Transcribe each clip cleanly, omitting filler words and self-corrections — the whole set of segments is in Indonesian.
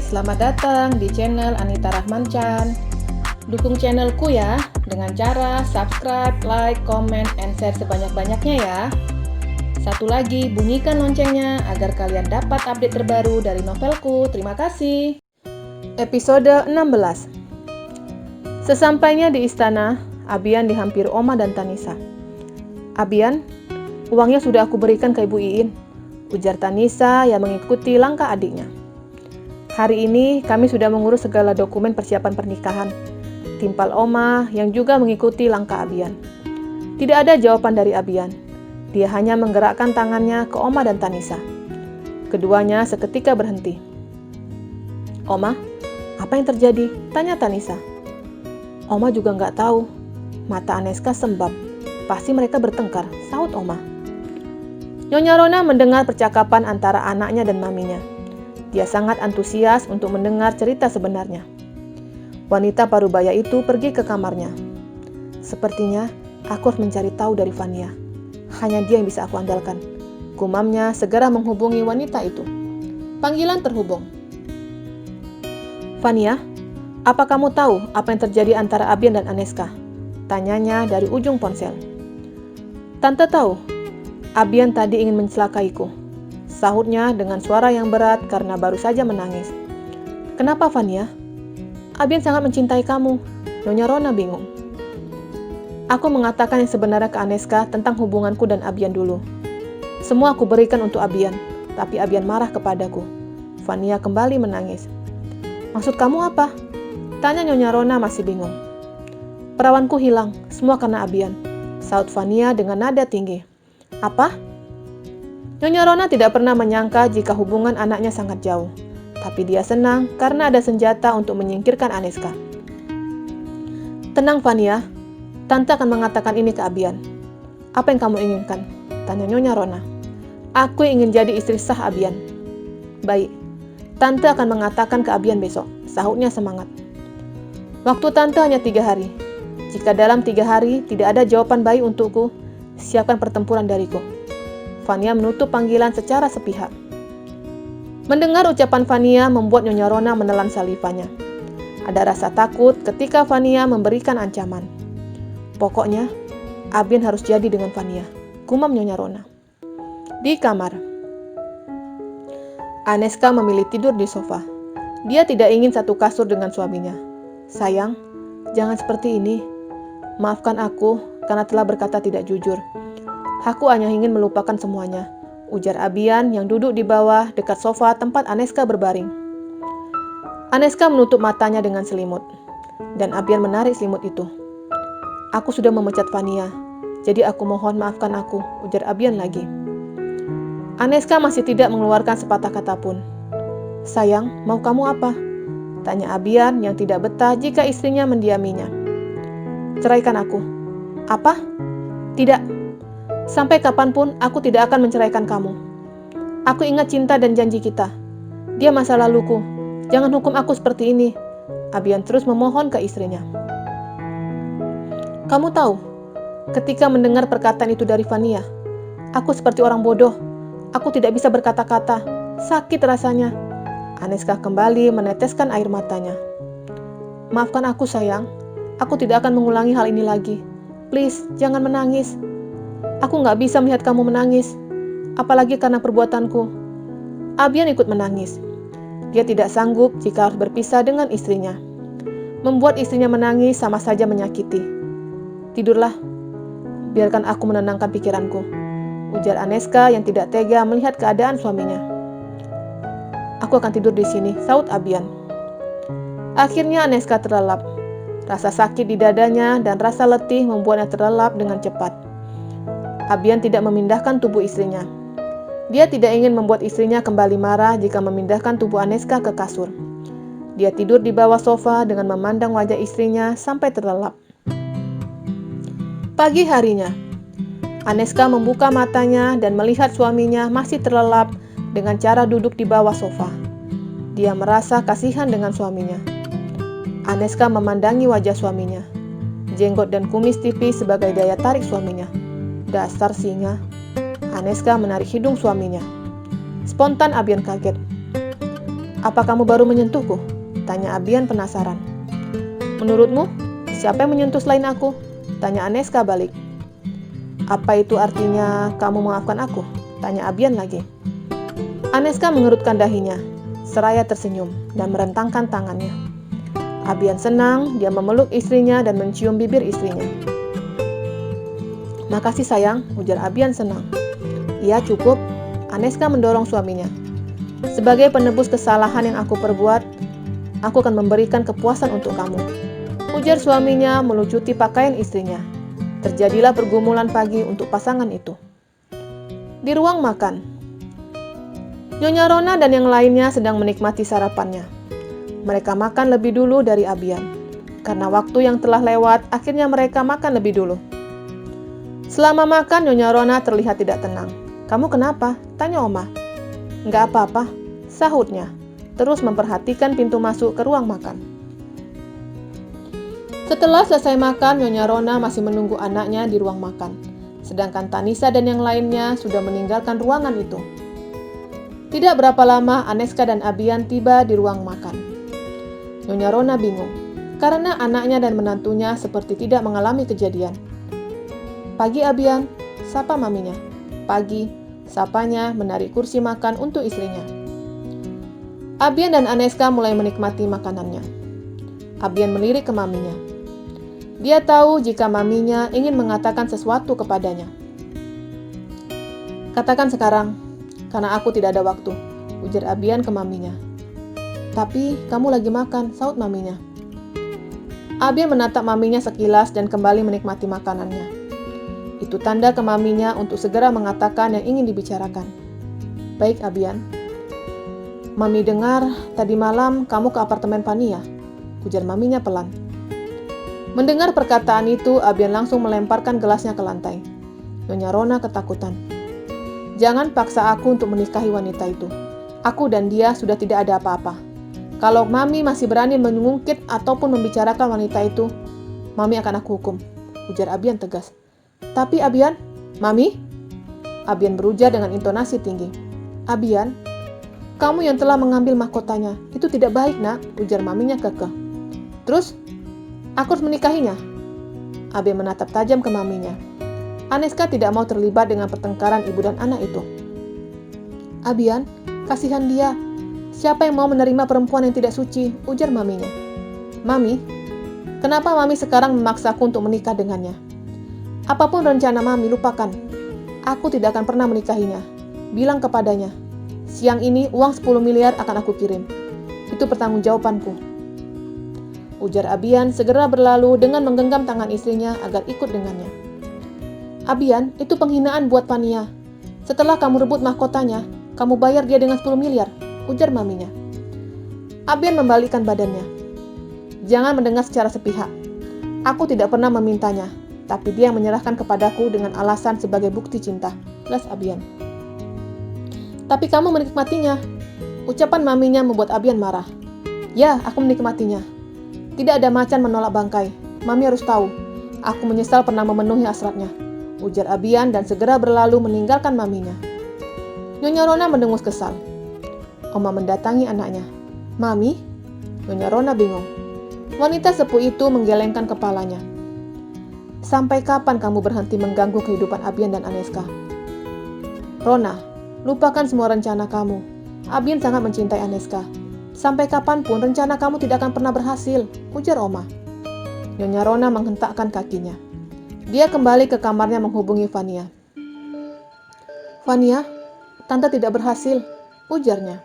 Selamat datang di channel Anita Rahmanchan. Dukung channelku ya dengan cara subscribe, like, comment, and share sebanyak-banyaknya ya. Satu lagi, bunyikan loncengnya agar kalian dapat update terbaru dari novelku. Terima kasih. Episode 16. Sesampainya di istana, Abian dihampiri Oma dan Tanisa. "Abian, uangnya sudah aku berikan ke Ibu Iin," ujar Tanisa yang mengikuti langkah adiknya. "Hari ini kami sudah mengurus segala dokumen persiapan pernikahan," timpal Oma yang juga mengikuti langkah Abian. Tidak ada jawaban dari Abian. Dia hanya menggerakkan tangannya ke Oma dan Tanisa. Keduanya seketika berhenti. "Oma, apa yang terjadi?" tanya Tanisa. Oma juga nggak tahu. Mata Aneska sembab. "Pasti mereka bertengkar," sahut Oma. Nyonya Rona mendengar percakapan antara anaknya dan maminya. Dia sangat antusias untuk mendengar cerita sebenarnya. Wanita parubaya itu pergi ke kamarnya. "Sepertinya aku harus mencari tahu dari Vania. Hanya dia yang bisa aku andalkan," gumamnya segera menghubungi wanita itu. Panggilan terhubung. "Vania, apa kamu tahu apa yang terjadi antara Abian dan Aneska?" tanyanya dari ujung ponsel. "Tante tahu. Abian tadi ingin mencelakaiku," sahutnya dengan suara yang berat karena baru saja menangis. "Kenapa, Vania?" "Abian sangat mencintai kamu," Nyonya Rona bingung. "Aku mengatakan yang sebenarnya ke Aneska tentang hubunganku dan Abian dulu. Semua aku berikan untuk Abian, tapi Abian marah kepadaku." Vania kembali menangis. "Maksud kamu apa?" tanya Nyonya Rona masih bingung. "Perawanku hilang, semua karena Abian," sahut Vania dengan nada tinggi. "Apa?" Nyonya Rona tidak pernah menyangka jika hubungan anaknya sangat jauh. Tapi dia senang karena ada senjata untuk menyingkirkan Aneska. "Tenang, Vania. Tante akan mengatakan ini ke Abian." "Apa yang kamu inginkan?" tanya Nyonya Rona. "Aku ingin jadi istri sah Abian." "Baik. Tante akan mengatakan ke Abian besok," sahutnya semangat. "Waktu Tante hanya 3 hari. Jika dalam 3 hari tidak ada jawaban baik untukku, siapkan pertempuran dariku." Vania menutup panggilan secara sepihak. Mendengar ucapan Vania membuat Nyonya Rona menelan salivanya. Ada rasa takut ketika Vania memberikan ancaman. "Pokoknya, Abian harus jadi dengan Vania," gumam Nyonya Rona. Di kamar, Aneska memilih tidur di sofa. Dia tidak ingin satu kasur dengan suaminya. "Sayang, jangan seperti ini. Maafkan aku karena telah berkata tidak jujur. Aku hanya ingin melupakan semuanya," ujar Abian yang duduk di bawah dekat sofa tempat Aneska berbaring. Aneska menutup matanya dengan selimut, dan Abian menarik selimut itu. "Aku sudah memecat Vania, jadi aku mohon maafkan aku," ujar Abian lagi. Aneska masih tidak mengeluarkan sepatah kata pun. "Sayang, mau kamu apa?" tanya Abian yang tidak betah jika istrinya mendiaminya. "Ceraikan aku." "Apa?" "Tidak. Sampai kapanpun aku tidak akan menceraikan kamu. Aku ingat cinta dan janji kita. Dia masa laluku. Jangan hukum aku seperti ini," Abian terus memohon ke istrinya. "Kamu tahu, ketika mendengar perkataan itu dari Vania, aku seperti orang bodoh. Aku tidak bisa berkata-kata. Sakit rasanya." Aneska kembali meneteskan air matanya. "Maafkan aku, sayang. Aku tidak akan mengulangi hal ini lagi. Please, jangan menangis. Aku nggak bisa melihat kamu menangis, apalagi karena perbuatanku." Abian ikut menangis. Dia tidak sanggup jika harus berpisah dengan istrinya. Membuat istrinya menangis sama saja menyakiti. "Tidurlah, biarkan aku menenangkan pikiranku," ujar Aneska yang tidak tega melihat keadaan suaminya. "Aku akan tidur di sini," sahut Abian. Akhirnya Aneska terlelap. Rasa sakit di dadanya dan rasa letih membuatnya terlelap dengan cepat. Abian tidak memindahkan tubuh istrinya. Dia tidak ingin membuat istrinya kembali marah jika memindahkan tubuh Aneska ke kasur. Dia tidur di bawah sofa dengan memandang wajah istrinya sampai terlelap. Pagi harinya, Aneska membuka matanya dan melihat suaminya masih terlelap dengan cara duduk di bawah sofa. Dia merasa kasihan dengan suaminya. Aneska memandangi wajah suaminya. Jenggot dan kumis tipis sebagai daya tarik suaminya. Dasar singa. Aneska menarik hidung suaminya. Spontan Abian kaget. Apa kamu baru menyentuhku? Tanya Abian penasaran. Menurutmu, siapa yang menyentuh selain aku? Tanya Aneska balik. Apa itu artinya kamu memaafkan aku? Tanya Abian lagi. Aneska mengerutkan dahinya, seraya tersenyum dan merentangkan tangannya. Abian senang, dia memeluk istrinya dan mencium bibir istrinya. Makasih sayang, ujar Abian senang. Iya cukup, Aneska mendorong suaminya. Sebagai penebus kesalahan yang aku perbuat, aku akan memberikan kepuasan untuk kamu, ujar suaminya melucuti pakaian istrinya. Terjadilah pergumulan pagi untuk pasangan itu. Di ruang makan, Nyonya Rona dan yang lainnya sedang menikmati sarapannya. Mereka makan lebih dulu dari Abian. Karena waktu yang telah lewat, akhirnya mereka makan lebih dulu. Selama makan, Nyonya Rona terlihat tidak tenang. Kamu kenapa? Tanya Oma. Nggak apa-apa, sahutnya, terus memperhatikan pintu masuk ke ruang makan. Setelah selesai makan, Nyonya Rona masih menunggu anaknya di ruang makan. Sedangkan Tanisa dan yang lainnya sudah meninggalkan ruangan itu. Tidak berapa lama, Aneska dan Abian tiba di ruang makan. Nyonya Rona bingung, karena anaknya dan menantunya seperti tidak mengalami kejadian. Pagi Abian, sapa maminya. Pagi, sapanya menarik kursi makan untuk istrinya. Abian dan Aneska mulai menikmati makanannya. Abian melirik ke maminya. Dia tahu jika maminya ingin mengatakan sesuatu kepadanya. Katakan sekarang, karena aku tidak ada waktu, ujar Abian ke maminya. Tapi kamu lagi makan, sahut maminya. Abian menatap maminya sekilas dan kembali menikmati makanannya. Itu tanda ke maminya untuk segera mengatakan yang ingin dibicarakan. Baik Abian. Mami dengar tadi malam kamu ke apartemen Fania, ujar maminya pelan. Mendengar perkataan itu, Abian langsung melemparkan gelasnya ke lantai. Nyonya Rona ketakutan. Jangan paksa aku untuk menikahi wanita itu. Aku dan dia sudah tidak ada apa-apa. Kalau Mami masih berani mengungkit ataupun membicarakan wanita itu, Mami akan aku hukum, ujar Abian tegas. Tapi Abian, Mami? Abian berujar dengan intonasi tinggi. Abian, kamu yang telah mengambil mahkotanya, itu tidak baik nak, ujar maminya kekeh. Terus, aku harus menikahinya? Abian menatap tajam ke maminya. Aneska tidak mau terlibat dengan pertengkaran ibu dan anak itu. Abian, kasihan dia. Siapa yang mau menerima perempuan yang tidak suci, ujar maminya. Mami, kenapa Mami sekarang memaksaku untuk menikah dengannya? Apapun rencana Mami, lupakan. Aku tidak akan pernah menikahinya. Bilang kepadanya, siang ini uang 10 miliar akan aku kirim. Itu pertanggungjawabanku. Ujar Abian segera berlalu dengan menggenggam tangan istrinya agar ikut dengannya. Abian, itu penghinaan buat Fania. Setelah kamu rebut mahkotanya, kamu bayar dia dengan 10 miliar, ujar maminya. Abian membalikkan badannya. Jangan mendengar secara sepihak. Aku tidak pernah memintanya. Tapi dia menyerahkan kepadaku dengan alasan sebagai bukti cinta, les Abian. Tapi kamu menikmatinya. Ucapan maminya membuat Abian marah. Ya, aku menikmatinya. Tidak ada macan menolak bangkai. Mami harus tahu. Aku menyesal pernah memenuhi hasratnya, ujar Abian dan segera berlalu meninggalkan maminya. Nyonya Rona mendengus kesal. Oma mendatangi anaknya. Mami? Nyonya Rona bingung. Wanita sepuh itu menggelengkan kepalanya. Sampai kapan kamu berhenti mengganggu kehidupan Abian dan Aneska? Rona, lupakan semua rencana kamu. Abian sangat mencintai Aneska. Sampai kapanpun rencana kamu tidak akan pernah berhasil, ujar Oma. Nyonya Rona menghentakkan kakinya. Dia kembali ke kamarnya menghubungi Fania. Fania, Tante tidak berhasil, ujarnya.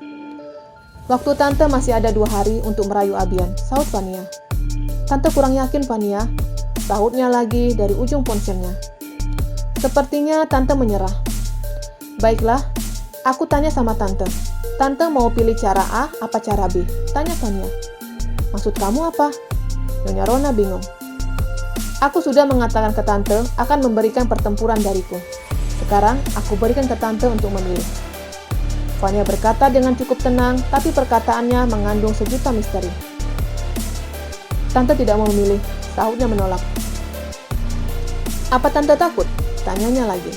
Waktu Tante masih ada 2 hari untuk merayu Abian, sahut Fania. Tante kurang yakin Fania, sahutnya lagi dari ujung ponselnya. Sepertinya Tante menyerah. Baiklah, aku tanya sama Tante. Tante mau pilih cara A apa cara B? Tanya Fania. Maksud kamu apa? Nyonya Rona bingung. Aku sudah mengatakan ke Tante akan memberikan pertempuran dariku. Sekarang aku berikan ke Tante untuk memilih. Fania berkata dengan cukup tenang, tapi perkataannya mengandung sejuta misteri. Tante tidak mau memilih, sahutnya menolak. Apa Tante takut? Tanyanya lagi.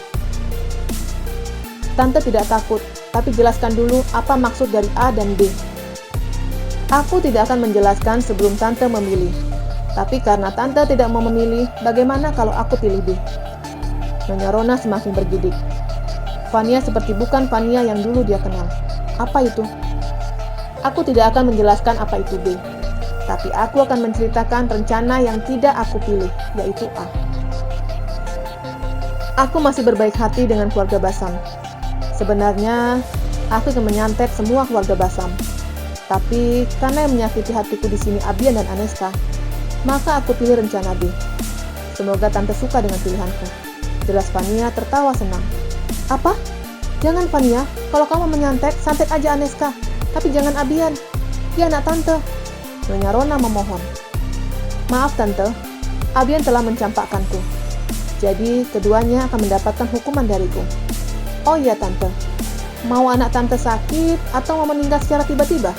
Tante tidak takut, tapi jelaskan dulu apa maksud dari A dan B. Aku tidak akan menjelaskan sebelum Tante memilih. Tapi karena Tante tidak mau memilih, bagaimana kalau aku pilih B? Nyonya Rona semakin bergidik. Vania seperti bukan Vania yang dulu dia kenal. Apa itu? Aku tidak akan menjelaskan apa itu B. Tapi aku akan menceritakan rencana yang tidak aku pilih, yaitu A. Aku masih berbaik hati dengan keluarga Basam. Sebenarnya, aku ingin menyantet semua keluarga Basam. Tapi karena yang menyakiti hatiku di sini Abian dan Aneska, maka aku pilih rencana B. Semoga Tante suka dengan pilihanku. Jelas Vania tertawa senang. Apa? Jangan Vania, kalau kamu menyantet, santet aja Aneska. Tapi jangan Abian. Dia anak Tante. Nyonya Rona memohon. Maaf Tante, Abian telah mencampakkanku. Jadi keduanya akan mendapatkan hukuman dariku. Oh iya Tante, mau anak Tante sakit atau mau meninggal secara tiba-tiba?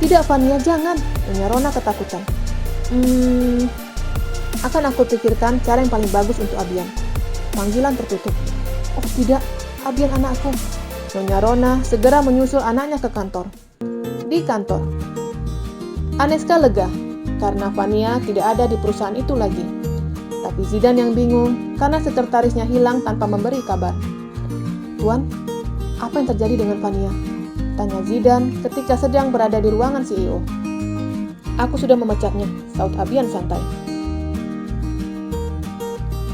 Tidak Vania, jangan. Nyonya Rona ketakutan. Akan aku pikirkan cara yang paling bagus untuk Abian. Panggilan tertutup. Oh tidak, Abian anakku. Nyonya Rona segera menyusul anaknya ke kantor. Di kantor, Aneska lega karena Vania tidak ada di perusahaan itu lagi. Tapi Zidan yang bingung karena sekretarisnya hilang tanpa memberi kabar. Tuan, apa yang terjadi dengan Vania? Tanya Zidan ketika sedang berada di ruangan CEO. Aku sudah memecatnya, saut Abian santai.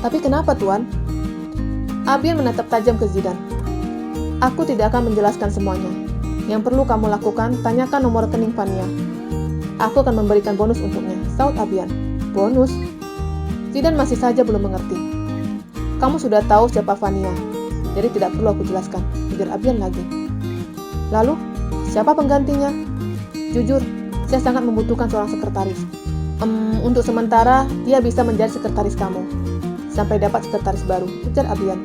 Tapi kenapa Tuan? Abian menatap tajam ke Zidan. Aku tidak akan menjelaskan semuanya. Yang perlu kamu lakukan, tanyakan nomor rekening Vania. Aku akan memberikan bonus untuknya, saut Abian. Bonus? Zidan masih saja belum mengerti. Kamu sudah tahu siapa Vania, jadi tidak perlu aku jelaskan, ujar Abian lagi. Lalu, siapa penggantinya? Jujur, saya sangat membutuhkan seorang sekretaris. Untuk sementara, dia bisa menjadi sekretaris kamu. Sampai dapat sekretaris baru, ujar Abian.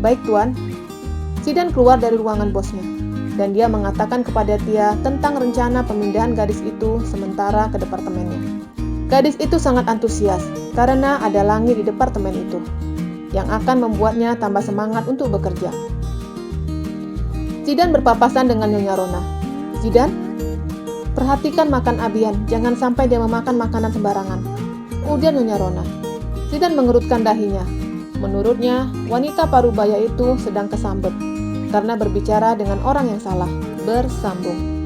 Baik, Tuan. Zidan keluar dari ruangan bosnya, dan dia mengatakan kepada Tia tentang rencana pemindahan gadis itu sementara ke departemennya. Gadis itu sangat antusias, karena ada Langit di departemen itu, yang akan membuatnya tambah semangat untuk bekerja. Zidan berpapasan dengan Nyonya Rona. Zidan, perhatikan makan Abian, jangan sampai dia memakan makanan sembarangan, ujar Nyonya Rona. Zidan mengerutkan dahinya. Menurutnya, wanita parubaya itu sedang kesambet karena berbicara dengan orang yang salah. Bersambung.